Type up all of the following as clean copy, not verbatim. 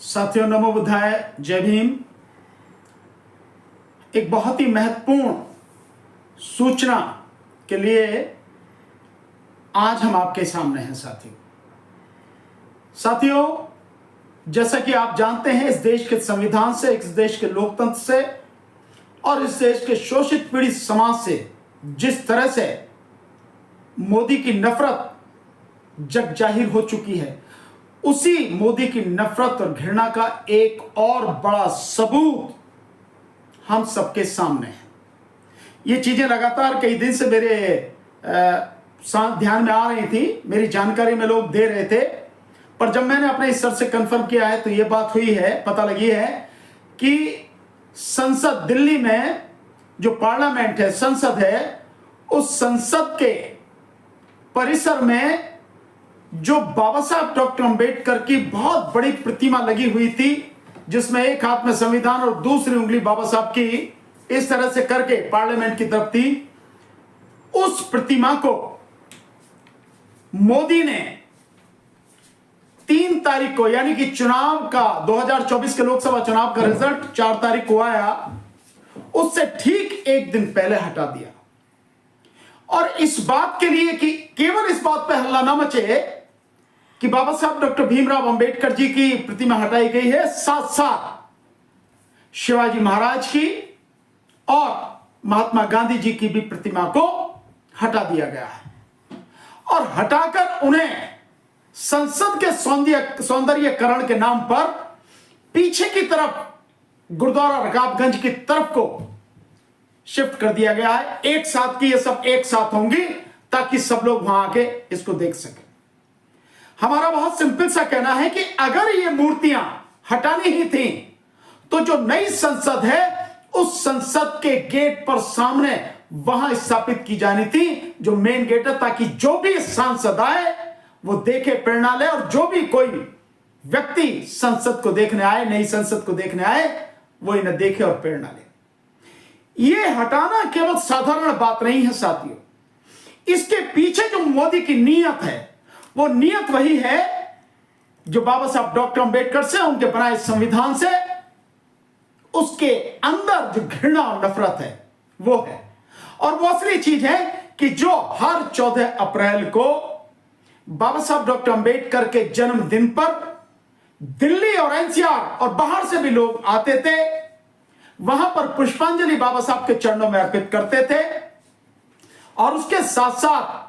साथियों, नमो बुद्धाय, जय भीम। एक बहुत ही महत्वपूर्ण सूचना के लिए आज हम आपके सामने हैं। साथियों, जैसा कि आप जानते हैं, इस देश के संविधान से, इस देश के लोकतंत्र से और इस देश के शोषित पीड़ित समाज से जिस तरह से मोदी की नफरत जग जाहिर हो चुकी है, उसी मोदी की नफरत और घृणा का एक और बड़ा सबूत हम सबके सामने है। ये चीजें लगातार कई दिन से मेरे ध्यान में आ रही थी, मेरी जानकारी में लोग दे रहे थे, पर जब मैंने अपने इस सर से कंफर्म किया है तो ये बात हुई है, पता लगी है कि संसद दिल्ली में जो पार्लियामेंट है, संसद है, उस संसद के परिसर में जो बाबा साहब डॉक्टर अंबेडकर की बहुत बड़ी प्रतिमा लगी हुई थी, जिसमें एक हाथ में संविधान और दूसरी उंगली बाबा साहब की इस तरह से करके पार्लियामेंट की तरफ थी, उस प्रतिमा को मोदी ने 3 तारीख को, यानी कि चुनाव का 2024 के लोकसभा चुनाव का रिजल्ट 4 तारीख को आया, उससे ठीक एक दिन पहले हटा दिया। और इस बात के लिए कि केवल इस बात पर हल्ला ना मचे कि बाबा साहब डॉक्टर भीमराव अंबेडकर जी की प्रतिमा हटाई गई है, साथ साथ शिवाजी महाराज की और महात्मा गांधी जी की भी प्रतिमा को हटा दिया गया है। और हटाकर उन्हें संसद के सौंदर्यकरण के नाम पर पीछे की तरफ गुरुद्वारा रकाबगंज की तरफ को शिफ्ट कर दिया गया है। एक साथ की ये सब एक साथ होंगी ताकि सब लोग वहां आके इसको देख सके। हमारा बहुत सिंपल सा कहना है कि अगर ये मूर्तियां हटानी ही थी तो जो नई संसद है, उस संसद के गेट पर सामने वहां स्थापित की जानी थी, जो मेन गेट है, ताकि जो भी सांसद आए वो देखे, प्रेरणा ले, और जो भी कोई व्यक्ति संसद को देखने आए, नई संसद को देखने आए, वो इन्हें देखे और प्रेरणा ले। ये हटाना केवल साधारण बात नहीं है साथियों, इसके पीछे जो मोदी की नीयत है, वो नीयत वही है जो बाबा साहब डॉक्टर अंबेडकर से, उनके बनाए संविधान से, उसके अंदर जो घृणा और नफरत है वो है। और वो असली चीज है कि जो हर 14 अप्रैल को बाबा साहब डॉक्टर अंबेडकर के जन्मदिन पर दिल्ली और एनसीआर और बाहर से भी लोग आते थे, वहां पर पुष्पांजलि बाबा साहब के चरणों में अर्पित करते थे, और उसके साथ साथ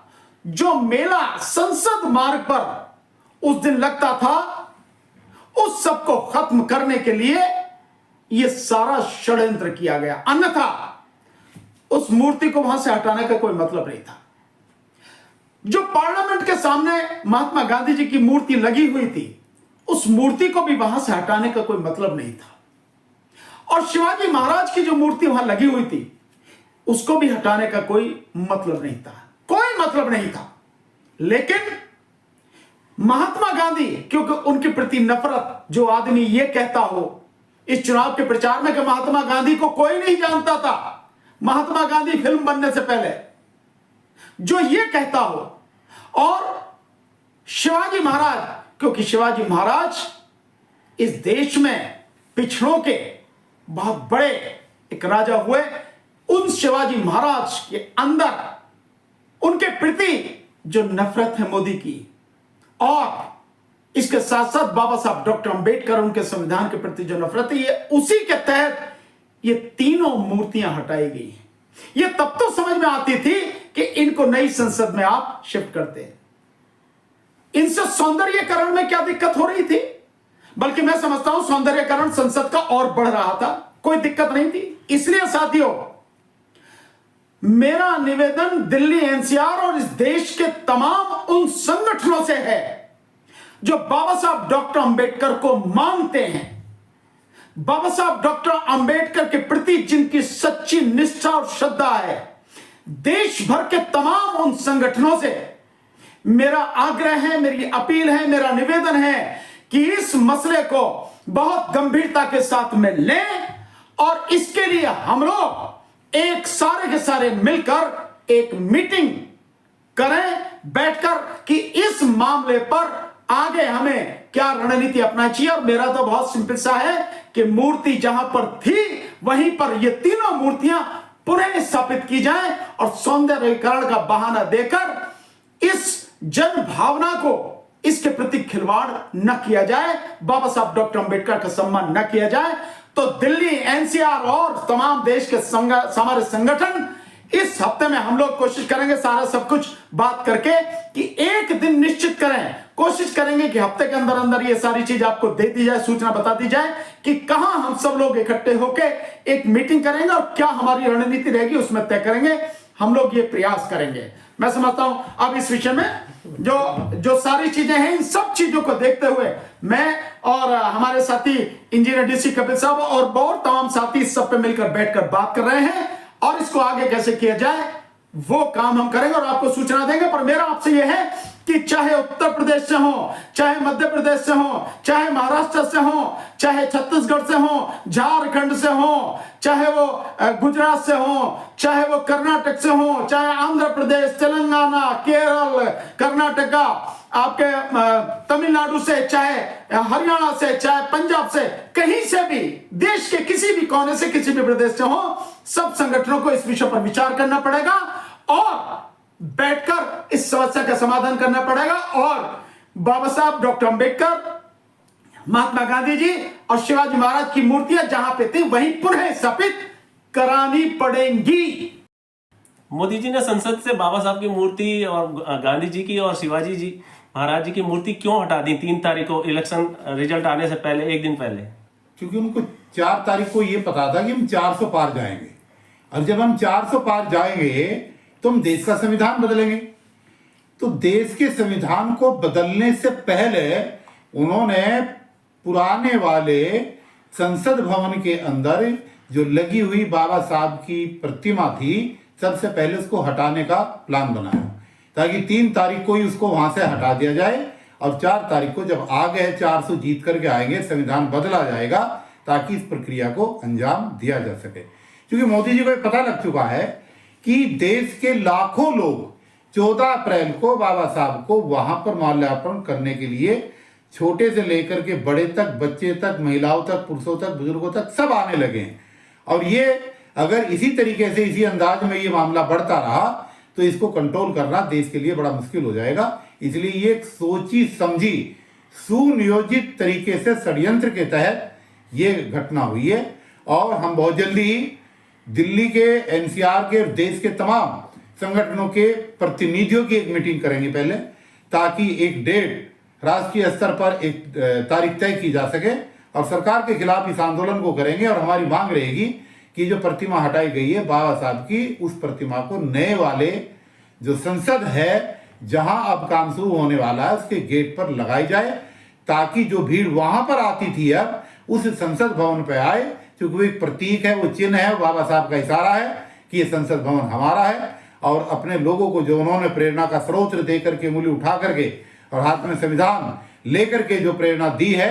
जो मेला संसद मार्ग पर उस दिन लगता था, उस सब को खत्म करने के लिए यह सारा षड्यंत्र किया गया। अन्यथा उस मूर्ति को वहां से हटाने का कोई मतलब नहीं था। जो पार्लियामेंट के सामने महात्मा गांधी जी की मूर्ति लगी हुई थी, उस मूर्ति को भी वहां से हटाने का कोई मतलब नहीं था। और शिवाजी महाराज की जो मूर्ति वहां लगी हुई थी, उसको भी हटाने का कोई मतलब नहीं था, कोई मतलब नहीं था। लेकिन महात्मा गांधी, क्योंकि उनके प्रति नफरत, जो आदमी ये कहता हो इस चुनाव के प्रचार में कि महात्मा गांधी को कोई नहीं जानता था, महात्मा गांधी फिल्म बनने से पहले, जो ये कहता हो, और शिवाजी महाराज, क्योंकि शिवाजी महाराज इस देश में पिछड़ों के बहुत बड़े एक राजा हुए, उन शिवाजी महाराज के अंदर उनके प्रति जो नफरत है मोदी की, और इसके साथ साथ बाबा साहब डॉक्टर अंबेडकर, उनके संविधान के प्रति जो नफरत है, ये उसी के तहत ये तीनों मूर्तियां हटाई गई हैं। ये तब तो समझ में आती थी कि इनको नई संसद में आप शिफ्ट करते हैं। इनसे सौंदर्यकरण में क्या दिक्कत हो रही थी? बल्कि मैं समझता हूं सौंदर्यकरण संसद का और बढ़ रहा था, कोई दिक्कत नहीं थी। इसलिए साथियों, मेरा निवेदन दिल्ली एनसीआर और इस देश के तमाम उन संगठनों से है जो बाबा साहब डॉक्टर अंबेडकर को मानते हैं, बाबा साहब डॉक्टर अंबेडकर के प्रति जिनकी सच्ची निष्ठा और श्रद्धा है, देश भर के तमाम उन संगठनों से मेरा आग्रह है, मेरी अपील है, मेरा निवेदन है कि इस मसले को बहुत गंभीरता के साथ में लें, और इसके लिए हम लोग एक सारे के सारे मिलकर एक मीटिंग करें बैठकर कि इस मामले पर आगे हमें क्या रणनीति अपनानी चाहिए। और मेरा तो बहुत सिंपल सा है कि मूर्ति जहां पर थी वहीं पर ये तीनों मूर्तियां पुनः स्थापित की जाए और सौंदर्यीकरण का बहाना देकर इस जन भावना को, इसके प्रति खिलवाड़ न किया जाए, बाबा साहब डॉक्टर अंबेडकर का सम्मान न किया जाए। तो दिल्ली, एनसीआर और तमाम देश के हमारे संगठन इस हफ्ते में हम लोग कोशिश करेंगे सारा सब कुछ बात करके कि एक दिन निश्चित करें, कोशिश करेंगे कि हफ्ते के अंदर अंदर ये सारी चीज आपको दे दी जाए, सूचना बता दी जाए कि कहां हम सब लोग इकट्ठे होकर एक मीटिंग करेंगे और क्या हमारी रणनीति रहेगी उसमें तय करेंगे। हम लोग ये प्रयास करेंगे। मैं समझता हूं अब इस विषय में जो सारी चीजें हैं, इन सब चीजों को देखते हुए मैं और हमारे साथी इंजीनियर डीसी कपिल साहब और बहुत तमाम साथी इस सब पे मिलकर बैठकर बात कर रहे हैं और इसको आगे कैसे किया जाए वो काम हम करेंगे और आपको सूचना देंगे। पर मेरा आपसे यह है कि चाहे उत्तर प्रदेश से हो, चाहे मध्य प्रदेश से हो, चाहे महाराष्ट्र से हो, चाहे छत्तीसगढ़ से हो, झारखंड से हो, चाहे वो गुजरात से हो, चाहे वो कर्नाटक से हो, चाहे आंध्र प्रदेश, तेलंगाना, केरल, कर्नाटका, आपके तमिलनाडु से, चाहे हरियाणा से, चाहे पंजाब से, कहीं से भी, देश के किसी भी कोने से, किसी भी प्रदेश से हो, सब संगठनों को इस विषय पर विचार करना पड़ेगा और बैठकर इस समस्या का समाधान करना पड़ेगा। और बाबा साहब डॉक्टर अंबेडकर, महात्मा गांधी जी और शिवाजी महाराज की मूर्तियां जहां पे थी वहीं पुनः स्थापित करानी पड़ेंगी। मोदी जी ने संसद से बाबा साहब की मूर्ति और गांधी जी की और शिवाजी जी महाराज जी की मूर्ति क्यों हटा दी 3 तारीख को, इलेक्शन रिजल्ट आने से पहले, एक दिन पहले? क्योंकि उनको 4 तारीख को ये पता था कि हम 400 पार जाएंगे और जब हम 400 पार जाएंगे तो हम देश का संविधान बदलेंगे। तो देश के संविधान को बदलने से पहले उन्होंने पुराने वाले संसद भवन के अंदर जो लगी हुई बाबा साहब की प्रतिमा थी, सबसे पहले उसको हटाने का प्लान बनाया ताकि 3 तारीख को ही उसको वहां से हटा दिया जाए और 4 तारीख को जब आ गए 400 जीत करके आएंगे, संविधान बदला जाएगा ताकि इस प्रक्रिया को अंजाम दिया जा सके। क्योंकि मोदी जी को पता लग चुका है कि देश के लाखों लोग 14 अप्रैल को बाबा साहब को वहां पर माल्यार्पण करने के लिए छोटे से लेकर के बड़े तक, बच्चे तक, महिलाओं तक, पुरुषों तक, बुजुर्गों तक सब आने लगे हैं। और ये अगर इसी तरीके से, इसी अंदाज में ये मामला बढ़ता रहा तो इसको कंट्रोल करना देश के लिए बड़ा मुश्किल हो जाएगा। इसलिए ये एक सोची समझी सुनियोजित तरीके से षड्यंत्र के तहत ये घटना हुई है और हम बहुत जल्दी ही दिल्ली के, एनसीआर के, देश के तमाम संगठनों के प्रतिनिधियों की एक मीटिंग करेंगे पहले, ताकि एक डेट राष्ट्रीय स्तर पर एक तारीख तय की जा सके और सरकार के खिलाफ इस आंदोलन को करेंगे। और हमारी मांग रहेगी कि जो प्रतिमा हटाई गई है बाबा साहब की, उस प्रतिमा को नए वाले जो संसद है जहां अब काम शुरू होने वाला है उसके गेट पर लगाई जाए, ताकि जो भीड़ वहां पर आती थी अब उस संसद भवन पे आए। क्योंकि वो एक प्रतीक है, वो चिन्ह है, बाबा साहब का इशारा है कि ये संसद भवन हमारा है। और अपने लोगों को जो उन्होंने प्रेरणा का स्रोत दे करके, उंगली उठा करके और हाथ में संविधान लेकर के जो प्रेरणा दी है,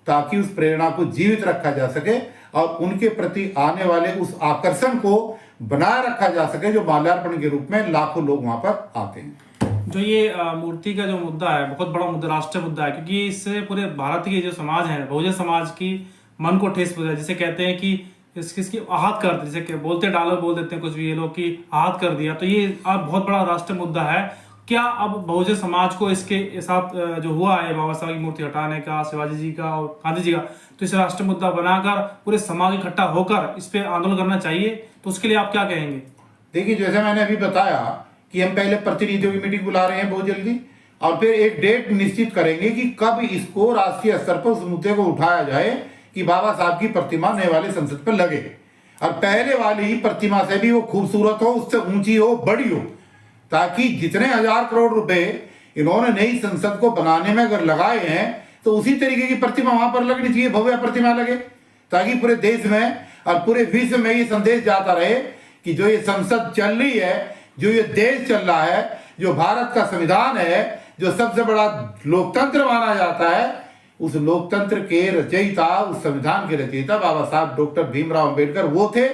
ताकि उस प्रेरणा को जीवित रखा जा सके और उनके प्रति आने वाले उस आकर्षण को बनाए रखा जा सके जो माल्यार्पण के रूप में लाखों लोग वहां पर आते हैं। जो ये मूर्ति का जो मुद्दा है, बहुत बड़ा मुद्दा, राष्ट्रीय मुद्दा है, क्योंकि इससे पूरे भारत के जो समाज है, बहुजन समाज की मन को ठेस पहुंचा है। जिसे कहते हैं कि इसकी आहत कर दी, जैसे बोलते डालो बोल देते हैं कुछ भी ये लोग की आहत कर दिया। तो ये अब बहुत बड़ा राष्ट्रीय मुद्दा है। क्या अब बहुजन समाज को इसके साथ जो हुआ है बाबा साहब की मूर्ति हटाने का, शिवाजी जी का और गांधी जी का, तो इसे राष्ट्रीय मुद्दा बनाकर पूरे समाज इकट्ठा होकर इस पे आंदोलन करना चाहिए? तो उसके लिए आप क्या कहेंगे? देखिए, जैसे मैंने अभी बताया कि हम पहले प्रतिनिधियों की मीटिंग बुला रहे हैं बहुत जल्दी और फिर एक डेट निश्चित करेंगे कि कब इसको राष्ट्रीय स्तर पर उस मुद्दे को उठाया जाए कि बाबा साहब की प्रतिमा नए वाले संसद पर लगे और पहले वाली प्रतिमा से भी वो खूबसूरत हो, उससे ऊंची हो, बड़ी हो, ताकि जितने 1000 करोड़ रुपए इन्होंने नई संसद को बनाने में अगर लगाए हैं तो उसी तरीके की प्रतिमा वहां पर लगनी चाहिए, भव्य प्रतिमा लगे, ताकि पूरे देश में और पूरे विश्व में ये संदेश जाता रहे कि जो ये संसद चल रही है, जो ये देश चल रहा है, जो भारत का संविधान है, जो सबसे बड़ा लोकतंत्र माना जाता है, उस लोकतंत्र के रचयिता, उस संविधान के रचयिता बाबा साहब डॉक्टर भीमराव अंबेडकर वो थे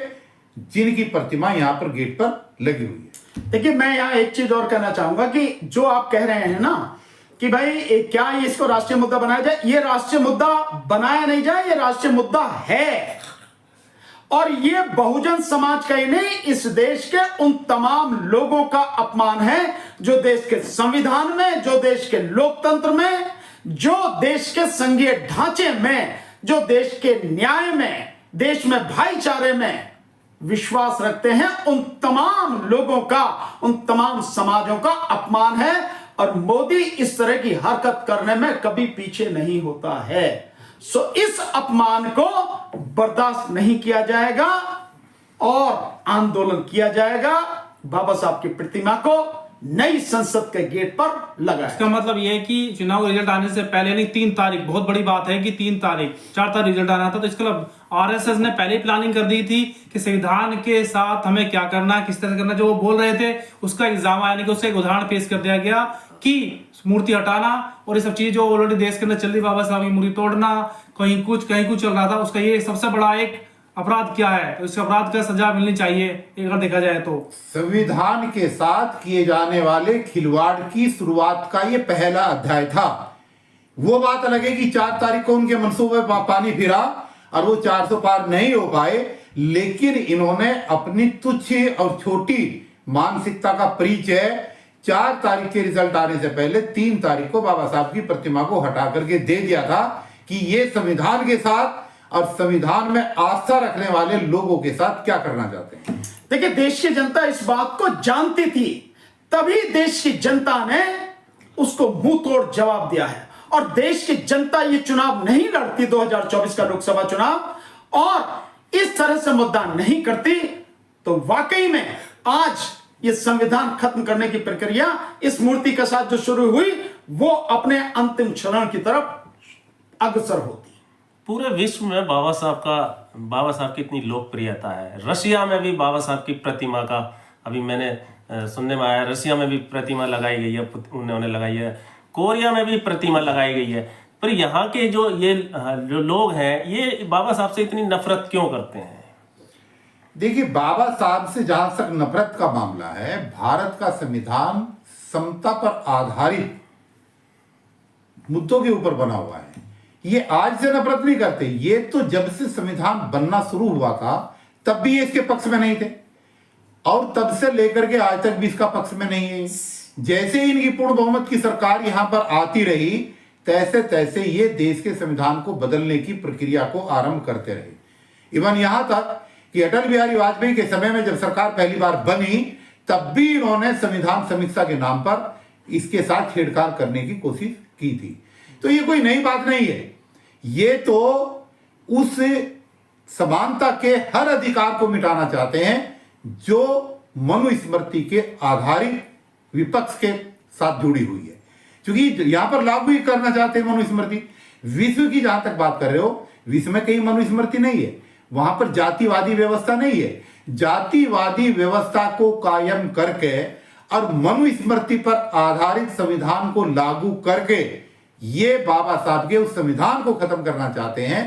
जिनकी प्रतिमा यहाँ पर गेट पर लगी हुई है। देखिए, मैं यहाँ एक चीज और कहना चाहूंगा कि जो आप कह रहे हैं ना कि भाई क्या इसको राष्ट्रीय मुद्दा बनाया जाए। ये राष्ट्रीय मुद्दा बनाया नहीं जाए, ये राष्ट्रीय मुद्दा है। और ये बहुजन समाज का ही नहीं, इस देश के उन तमाम लोगों का अपमान है जो देश के संविधान में, जो देश के लोकतंत्र में, जो देश के संघीय ढांचे में, जो देश के न्याय में, देश में भाईचारे में विश्वास रखते हैं। उन तमाम लोगों का, उन तमाम समाजों का अपमान है। और मोदी इस तरह की हरकत करने में कभी पीछे नहीं होता है। सो इस अपमान को बर्दाश्त नहीं किया जाएगा और आंदोलन किया जाएगा। बाबा साहब की प्रतिमा को नई संसद के गेट पर लगाया। इसका मतलब यह है कि चुनाव रिजल्ट आने से पहले, यानी 3 तारीख, बहुत बड़ी बात है कि 3 तारीख, 4 तारीख रिजल्ट आना था, तो इसका मतलब आरएसएस ने पहले ही प्लानिंग कर दी थी कि संविधान के साथ हमें क्या करना है, किस तरह करना। जो वो बोल रहे थे उसका एग्जाम, यानी कि उसका एक उदाहरण पेश कर दिया गया कि मूर्ति हटाना और ये सब चीज जो ऑलरेडी देश के अंदर चल रही, बाबा साहब की मूर्ति तोड़ना, कहीं कुछ चल रहा था, उसका ये सबसे बड़ा एक अपराध क्या है, तो इस अपराध का सजा मिलनी चाहिए अगर देखा जाए तो। संविधान के साथ किए जाने वाले खिलवाड़ की शुरुआत का ये पहला अध्याय था। वो बात अलग है कि 4 तारीख को उनके मंसूबे पर पानी फिरा और वो 400 पार नहीं हो पाए, लेकिन इन्होंने अपनी तुच्छ और छोटी मानसिकता का परिचय 4 तारीख के रिजल्ट आने से पहले 3 तारीख को बाबा साहब की प्रतिमा को हटा करके दे दिया था कि ये संविधान के साथ और संविधान में आस्था रखने वाले लोगों के साथ क्या करना चाहते हैं। देखिए, देश की जनता इस बात को जानती थी, तभी देश की जनता ने उसको मुंह तोड़ जवाब दिया है। और देश की जनता ये चुनाव नहीं लड़ती 2024 का लोकसभा चुनाव और इस तरह से मुद्दा नहीं करती, तो वाकई में आज ये संविधान खत्म करने की प्रक्रिया इस मूर्ति के साथ जो शुरू हुई वो अपने अंतिम क्षण की तरफ अग्रसर होती। पूरे विश्व में बाबा साहब की इतनी लोकप्रियता है। रशिया में भी बाबा साहब की प्रतिमा का, अभी मैंने सुनने में आया, रशिया में भी प्रतिमा लगाई गई है, उन्होंने लगाई है। कोरिया में भी प्रतिमा लगाई गई है। पर यहाँ के जो लोग हैं, ये बाबा साहब से इतनी नफरत क्यों करते हैं? देखिए, बाबा साहब से जहां तक नफरत का मामला है, भारत का संविधान समता पर आधारित मुद्दों के ऊपर बना हुआ है। ये आज से नफरत नहीं करते, ये तो जब से संविधान बनना शुरू हुआ था तब भी ये इसके पक्ष में नहीं थे और तब से लेकर के आज तक भी इसका पक्ष में नहीं है। जैसे ही इनकी पूर्ण बहुमत की सरकार यहां पर आती रही, तैसे तैसे ये देश के संविधान को बदलने की प्रक्रिया को आरंभ करते रहे। इवन यहां तक कि अटल बिहारी वाजपेयी के समय में जब सरकार पहली बार बनी, तब भी इन्होंने संविधान समीक्षा के नाम पर इसके साथ छेड़छाड़ करने की कोशिश की थी। तो ये कोई नई बात नहीं है, ये तो उस समानता के हर अधिकार को मिटाना चाहते हैं जो मनुस्मृति के आधारित विपक्ष के साथ जुड़ी हुई है। क्योंकि यहां पर लागू ही करना चाहते हैं मनुस्मृति। विश्व की जहां तक बात कर रहे हो, विश्व में कहीं मनुस्मृति नहीं है, वहां पर जातिवादी व्यवस्था नहीं है। जातिवादी व्यवस्था को कायम करके और मनुस्मृति पर आधारित संविधान को लागू करके ये बाबा साहब के उस संविधान को खत्म करना चाहते हैं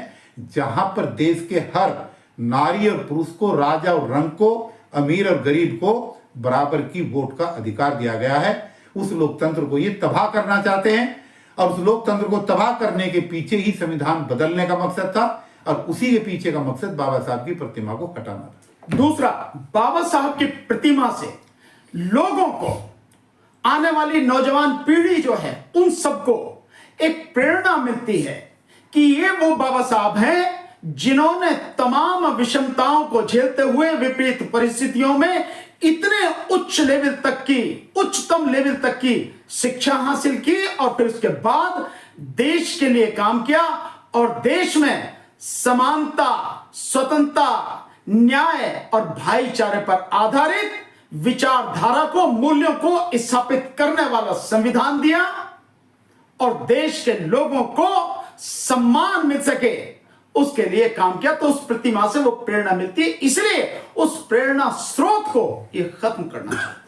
जहां पर देश के हर नारी और पुरुष को, राजा और रंग को, अमीर और गरीब को बराबर की वोट का अधिकार दिया गया है। उस लोकतंत्र को ये तबाह करना चाहते हैं और उस लोकतंत्र को तबाह करने के पीछे ही संविधान बदलने का मकसद था और उसी के पीछे का मकसद बाबा साहब की प्रतिमा को हटाना था। दूसरा, बाबा साहब की प्रतिमा से लोगों को, आने वाली नौजवान पीढ़ी जो है, उन सबको एक प्रेरणा मिलती है कि ये वो बाबा साहब हैं जिन्होंने तमाम विषमताओं को झेलते हुए विपरीत परिस्थितियों में इतने उच्चतम लेवल तक की शिक्षा हासिल की और फिर उसके बाद देश के लिए काम किया और देश में समानता, स्वतंत्रता, न्याय और भाईचारे पर आधारित विचारधारा को, मूल्यों को स्थापित करने वाला संविधान दिया और देश के लोगों को सम्मान मिल सके उसके लिए काम किया। तो उस प्रतिमा से वो प्रेरणा मिलती है, इसलिए उस प्रेरणा स्रोत को ये खत्म करना चाहिए।